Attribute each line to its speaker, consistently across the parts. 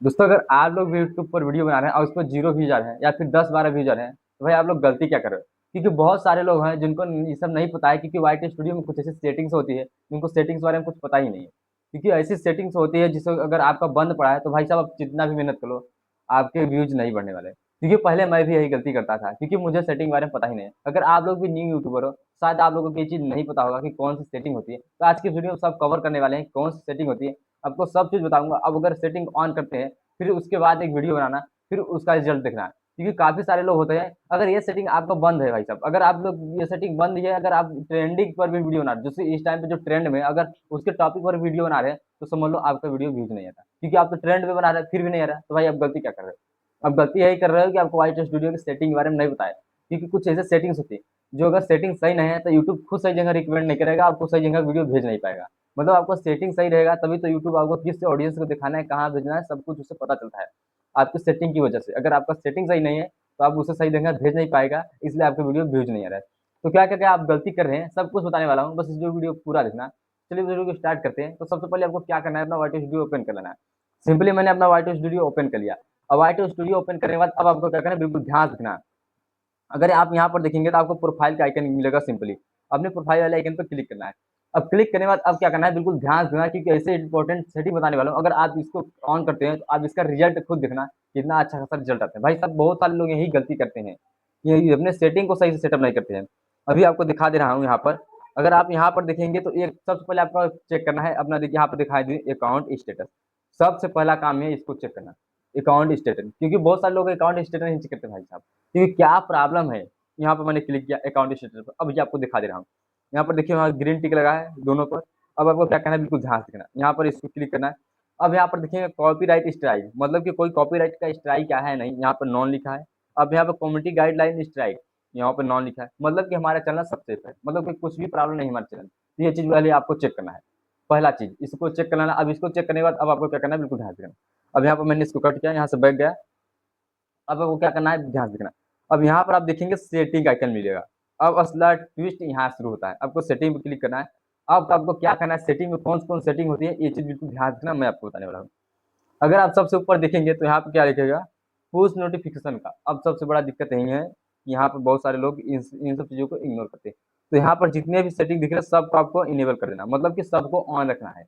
Speaker 1: दोस्तों अगर आप लोग भी यूट्यूब पर वीडियो बना रहे हैं और उसको 0 व्यूज आ रहे हैं या फिर 10-12 व्यूज आ रहे हैं, तो भाई आप लोग गलती क्या कर रहे हो? क्योंकि बहुत सारे लोग हैं जिनको ये सब नहीं पता है, क्योंकि वाईट स्टूडियो में कुछ ऐसी सेटिंग्स होती है जिनको सेटिंग्स के बारे में कुछ पता ही नहीं है। क्योंकि ऐसी सेटिंग्स होती है जिससे अगर आपका बंद पड़ा है तो भाई साहब आप जितना भी मेहनत कर लो, आपके व्यूज नहीं बढ़ने वाले। क्योंकि पहले मैं भी यही गलती करता था, क्योंकि मुझे सेटिंग के बारे में पता ही नहीं है। अगर आप लोग भी न्यू यूट्यूबर हो, शायद आप लोगों को ये चीज़ नहीं पता होगा कि कौन सी सेटिंग होती है, तो आज की वीडियो में सब कवर करने वाले हैं कौन सी सेटिंग होती है। आपको सब चीज़ बताऊंगा। अब अगर सेटिंग ऑन करते हैं, फिर उसके बाद एक वीडियो बनाना, फिर उसका रिजल्ट देखना। क्योंकि काफ़ी सारे लोग होते हैं, अगर ये सेटिंग आपका बंद है भाई साहब, अगर आप लोग ये सेटिंग बंद है, अगर आप ट्रेंडिंग पर भी वीडियो बना रहे हैं, जैसे इस टाइम पे जो ट्रेंड में है, अगर उसके टॉपिक पर वीडियो बना रहे हैं, तो समझ लो आपका वीडियो व्यूज नहीं आता। क्योंकि आप तो ट्रेंड में बना रहे हैं फिर भी नहीं आ रहा, तो भाई आप गलती क्या कर रहे हो? आप गलती यही कर रहे हो कि आपको वाई स्टूडियो की सेटिंग के बारे में नहीं बताया। क्योंकि कुछ ऐसे सेटिंग्स होती है जो अगर सेटिंग सही नहीं है तो यूट्यूब खुद सही जगह रिकमेंड नहीं करेगा, आपको सही जगह वीडियो भेज नहीं पाएगा। मतलब आपको सेटिंग सही रहेगा तभी तो यूट्यूब आपको किस ऑडियंस को दिखाना है, कहाँ भेजना है, सब कुछ उससे पता चलता है आपकी सेटिंग की वजह से। अगर आपका सेटिंग सही नहीं है तो आप उसे सही जगह भेज नहीं पाएगा, इसलिए आपका वीडियो व्यूज नहीं आ रहा है। तो क्या क्या क्या आप गलती कर रहे हैं सब कुछ बताने वाला हूँ, बस इस वीडियो पूरा देखना। चलिए वीडियो को स्टार्ट करते हैं। तो सबसे पहले आपको क्या करना है, अपना वाई स्टूडियो ओपन कर लेना है। सिंपली मैंने अपना वाई स्टूडियो ओपन कर लिया। अब वाई स्टूडियो ओपन करने के बाद अब आपको क्या करना है, बिल्कुल ध्यान रखना है। अगर आप यहाँ पर देखेंगे तो आपको प्रोफाइल का आइकन मिलेगा। सिंपली अपने प्रोफाइल वाले आइकन पर क्लिक करना है। अब क्लिक करने के बाद अब क्या करना है, बिल्कुल ध्यान देना, क्योंकि ऐसे इंपॉर्टेंट सेटिंग बताने वाला हूँ। अगर आप इसको ऑन करते हैं तो आप इसका रिजल्ट खुद देखना, कितना अच्छा खासा रिजल्ट आता है। भाई साहब बहुत सारे लोग यही गलती करते हैं, ये अपने सेटिंग को सही से सेटअप नहीं करते हैं। अभी आपको दिखा दे रहा हूँ यहाँ पर। अगर आप यहाँ पर देखेंगे तो एक सबसे पहले आपको चेक करना है अपना, देखिए यहाँ पर दिखाई दी अकाउंट स्टेटस। सबसे पहला काम है इसको चेक करना, अकाउंट स्टेटस। क्योंकि बहुत सारे लोग अकाउंट स्टेटस नहीं चेक करते भाई साहब, क्योंकि क्या प्रॉब्लम है। यहाँ पर मैंने क्लिक किया अकाउंट स्टेटस पर, अब ये आपको दिखा दे रहा हूँ। यहाँ पर देखिए वहाँ ग्रीन टिक लगा है दोनों पर। अब आपको क्या करना है, बिल्कुल ध्यान से देखना, यहाँ पर इसको क्लिक करना है। अब यहाँ पर देखिए कॉपीराइट स्ट्राइक, मतलब कि कोई कॉपीराइट का स्ट्राइक क्या है नहीं, यहाँ पर नॉन लिखा है। अब यहाँ पर कम्युनिटी गाइडलाइन स्ट्राइक, यहाँ पर नॉन लिखा है, मतलब कि हमारा चैनल सबसे है, मतलब कि कुछ भी प्रॉब्लम नहीं हमारे चैनल। तो ये चीज़ पहले आपको चेक करना है, पहला चीज़ इसको चेक कर लेना। अब इसको चेक करने के बाद अब आपको क्या करना है, बिल्कुल ध्यान से करना। अब यहाँ पर मैंने इसको कट किया, यहाँ से बैक गया। अब वो क्या करना है, ध्यान से देखना। अब यहाँ पर आप देखेंगे सेटिंग आइकन मिलेगा। अब असला ट्विस्ट यहाँ शुरू होता है, आपको सेटिंग पे क्लिक करना है। अब आपको क्या करना है, सेटिंग में कौन कौन सेटिंग होती है ये चीज़ बिल्कुल ध्यान रखना, मैं आपको बताने वाला हूँ। अगर आप सबसे ऊपर देखेंगे तो यहाँ पे क्या लिखेगा, पुश नोटिफिकेशन का। अब सबसे बड़ा दिक्कत यही है, यहाँ पर बहुत सारे लोग इन सब चीज़ों को इग्नोर करते हैं। तो यहाँ पर जितने भी सेटिंग दिख रहे हैं सबको आपको इनेबल कर देना, मतलब कि सबको ऑन रखना है।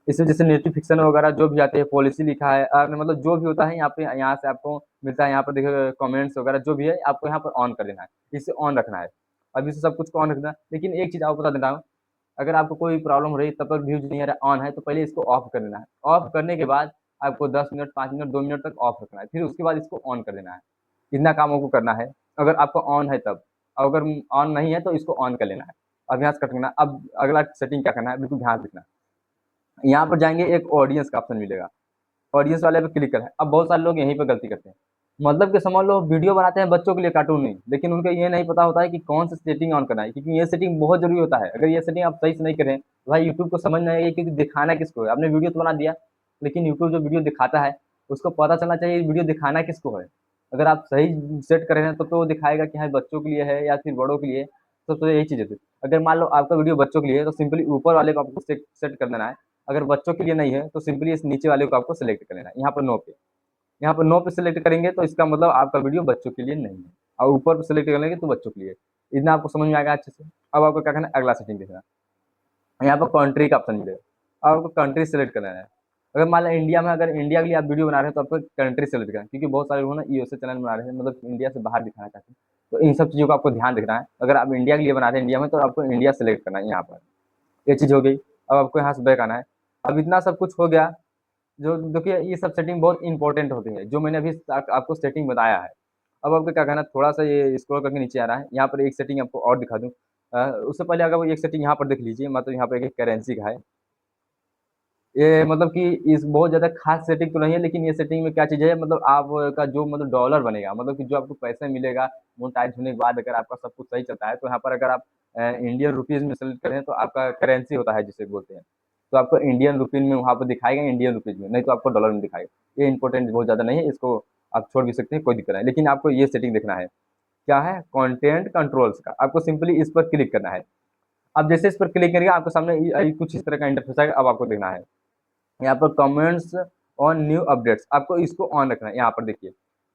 Speaker 1: इसमें जैसे नोटिफिकेशन वगैरह जो भी आते हैं, पॉलिसी लिखा है, मतलब जो भी होता है यहाँ पे, यहाँ से आपको मिलता है। यहाँ पर देखिए कमेंट्स वगैरह जो भी है आपको यहाँ पर ऑन कर देना है, इसे ऑन रखना है। अब इसे सब कुछ को ऑन रखना है। लेकिन एक चीज़ आपको बता देता हूँ, अगर आपको कोई प्रॉब्लम हो रही है तब तक व्यूज नहीं आ रहा ऑन है, तो पहले इसको ऑफ कर देना है। ऑफ करने के बाद आपको 10 मिनट 5 मिनट 2 मिनट तक ऑफ रखना है, फिर उसके बाद इसको ऑन कर देना है। इतना काम आपको करना है, अगर आपको ऑन है तब। अगर ऑन नहीं है तो इसको ऑन कर लेना है। अब यहाँ से कट करना। अब अगला सेटिंग क्या करना है, बिल्कुल ध्यान रखना। यहाँ पर जाएंगे, एक ऑडियंस का ऑप्शन मिलेगा, ऑडियंस वाले पे क्लिक करना है। अब बहुत सारे लोग यहीं पे गलती करते हैं, मतलब कि समझ लो वीडियो बनाते हैं बच्चों के लिए, कार्टून नहीं, लेकिन उनको ये नहीं पता होता है कि कौन सी सेटिंग ऑन करना है। क्योंकि ये सेटिंग बहुत जरूरी होता है, अगर ये सेटिंग आप सही से नहीं करें तो भाई यूट्यूब को समझ नहीं आएगी, क्योंकि दिखाना किसको है। आपने वीडियो तो बना दिया, लेकिन यूट्यूब जो वीडियो दिखाता है उसको पता चलना चाहिए वीडियो दिखाना किसको है। अगर आप सही सेट कर रहे हैं तो वो दिखाएगा कि हाँ बच्चों के लिए है या फिर बड़ों के लिए। तो यही चीज़ है। अगर मान लो आपका वीडियो बच्चों के लिए है तो सिंपली ऊपर वाले को आपको सेट कर देना है। अगर बच्चों के लिए नहीं है तो सिंपली इस नीचे वाले को आपको सेलेक्ट कर लेना है, यहाँ पर नो पे। यहाँ पर नो पे सेलेक्ट करेंगे तो इसका मतलब आपका वीडियो बच्चों के लिए नहीं है, और ऊपर पे सेलेक्ट कर लेंगे तो बच्चों के लिए। इतना आपको समझ में आएगा अच्छे से। अब आपको क्या करना है, अगला सेटिंग देखना। यहाँ पर कंट्री का ऑप्शन मिलेगा, अब आपको कंट्री सेलेक्ट करना है। अगर मान लो इंडिया में, अगर इंडिया के लिए आप वीडियो बना रहे हैं तो आपको कंट्री सेलेक्ट करना है, क्योंकि बहुत सारे लोग ना यूएसए चैनल बना रहे हैं, मतलब इंडिया से बाहर दिखाना चाहते हैं। तो इन सब चीज़ों का आपको ध्यान रखना है। अगर आप इंडिया के लिए बना रहे हैं इंडिया में, तो आपको इंडिया सेलेक्ट करना है यहाँ पर। ये चीज़ हो गई। अब आपको यहाँ से बैक आना है। अब इतना सब कुछ हो गया। जो देखिए ये सब सेटिंग बहुत इंपॉर्टेंट होती है, जो मैंने अभी आपको सेटिंग बताया है। अब आपको क्या करना है, थोड़ा सा ये स्क्रॉल करके नीचे आ रहा है, यहाँ पर एक सेटिंग आपको और दिखा दूँ। उससे पहले अगर वो एक सेटिंग यहाँ पर देख लीजिए, मतलब यहाँ पर एक करेंसी का है। ये मतलब कि इस बहुत ज़्यादा खास सेटिंग तो नहीं है, लेकिन ये सेटिंग में क्या चीज़ है, मतलब आपका जो मतलब डॉलर बनेगा, मतलब कि जो आपको पैसे मिलेगा मोनेटाइज होने के बाद, अगर आपका सब कुछ सही चलता है तो यहाँ पर अगर आप इंडियन रुपीज़ में सेलेक्ट करें तो आपका करेंसी होता है जिसे बोलते हैं, तो आपको इंडियन रुपीज़ में वहाँ पर दिखाएगा, इंडियन रुपीज़ में, नहीं तो आपको डॉलर में दिखाएगा। ये इंपॉर्टेंट बहुत ज़्यादा नहीं है, इसको आप छोड़ भी सकते हैं, कोई दिक्कत नहीं। लेकिन आपको ये सेटिंग देखना है, क्या है, कंटेंट कंट्रोल्स का। आपको सिंपली इस पर क्लिक करना है। अब जैसे इस पर क्लिक करिए आपके सामने कुछ इस तरह का इंटरफेस आएगा। अब आपको देखना है यहाँ पर कमेंट्स ऑन न्यू अपडेट्स, आपको इसको ऑन रखना है। यहाँ पर देखिए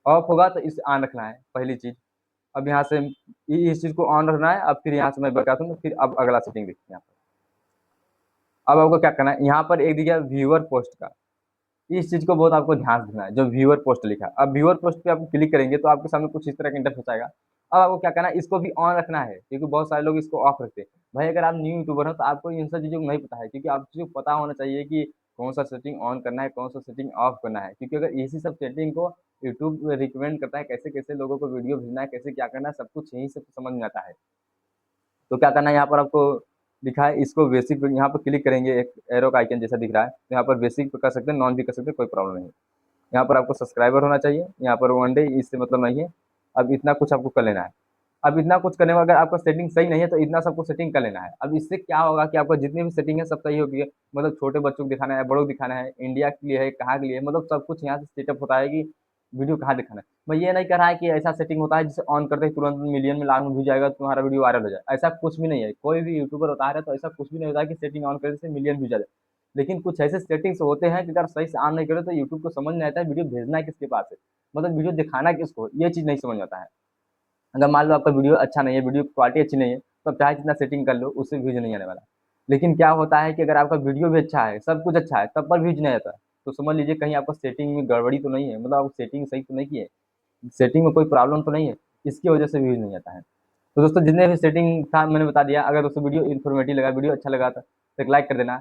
Speaker 1: ऑफ होगा तो इसे ऑन रखना है पहली चीज़। अब यहाँ से इस चीज़ को ऑन रखना है। अब फिर यहाँ से मैं बताता हूँ, फिर अब अगला सेटिंग देखिए यहाँ पर। अब आपको क्या करना है, यहाँ पर एक दिया व्यूअर पोस्ट का, इस चीज़ को बहुत आपको ध्यान देना है, जो व्यूअर पोस्ट लिखा है। अब व्यूअर पोस्ट पे आप क्लिक करेंगे तो आपके सामने कुछ इस तरह का इंटरफेस आएगा। अब आपको क्या करना है, इसको भी ऑन रखना है, क्योंकि बहुत सारे लोग इसको ऑफ रखते हैं। भाई अगर आप न्यू यूट्यूबर हो तो आपको इन सब चीज़ों को नहीं पता है, क्योंकि आपको पता होना चाहिए कि कौन सा सेटिंग ऑन करना है, कौन सा सेटिंग ऑफ करना है। क्योंकि अगर इसी सब सेटिंग को यूट्यूब रिकमेंड करता है, कैसे कैसे लोगों को वीडियो भेजना है, कैसे क्या करना है, सब कुछ यही सब समझ में आता है। तो क्या करना है, यहाँ पर आपको लिखा है इसको बेसिक पे यहाँ पर क्लिक करेंगे, एक एरो का आइकन जैसा दिख रहा है, तो यहाँ पर बेसिक पे कर सकते हैं, नॉन भी कर सकते हैं, कोई प्रॉब्लम नहीं है। यहाँ पर आपको सब्सक्राइबर होना चाहिए, यहाँ पर वन डे, इससे मतलब नहीं है। अब इतना कुछ आपको कर लेना है। अब इतना कुछ करने में अगर आपका सेटिंग सही नहीं है तो इतना सबको सेटिंग कर लेना है। अब इससे क्या होगा कि आपका जितनी भी सेटिंग है सब सही होगी। मतलब छोटे बच्चों को दिखाना है, बड़ों को दिखाना है, इंडिया के लिए है, कहाँ के लिए है, मतलब सब कुछ यहाँ से सेटअप होता है कि वीडियो कहाँ दिखाना है। मैं ये नहीं कह रहा है कि ऐसा सेटिंग होता है जिसे ऑन करते ही तुरंत मिलियन में लाख में व्यू जाएगा, तुम्हारा वीडियो वायरल हो जाए, ऐसा कुछ भी नहीं है। कोई भी यूट्यूबर होता है तो ऐसा कुछ भी नहीं होता है कि सेटिंग ऑन करने से मिलियन व्यू जाए। लेकिन कुछ ऐसे सेटिंग्स होते हैं कि अगर सही से ऑन नहीं करे तो यूट्यूब को समझ नहीं आता है वीडियो भेजना है किसके पास है, मतलब वीडियो दिखाना किसको, ये चीज़ नहीं समझ में आता है। अगर मान लो आपका वीडियो अच्छा नहीं है, वीडियो की क्वालिटी अच्छी नहीं है, तो आप चाहे जितना सेटिंग कर लो उससे व्यूज नहीं आने वाला। लेकिन क्या होता है कि अगर आपका वीडियो भी अच्छा है, सब कुछ अच्छा है, तब पर व्यूज नहीं आता, तो समझ लीजिए कहीं आपको सेटिंग में गड़बड़ी तो नहीं है, मतलब आप सेटिंग सही तो नहीं की है, सेटिंग में कोई प्रॉब्लम तो नहीं है, इसकी वजह से व्यूज नहीं आता है। तो दोस्तों जितने भी सेटिंग था मैंने बता दिया। अगर दोस्तों वीडियो इन्फॉर्मेटिव लगा, वीडियो अच्छा लगा तो एक लाइक कर देना।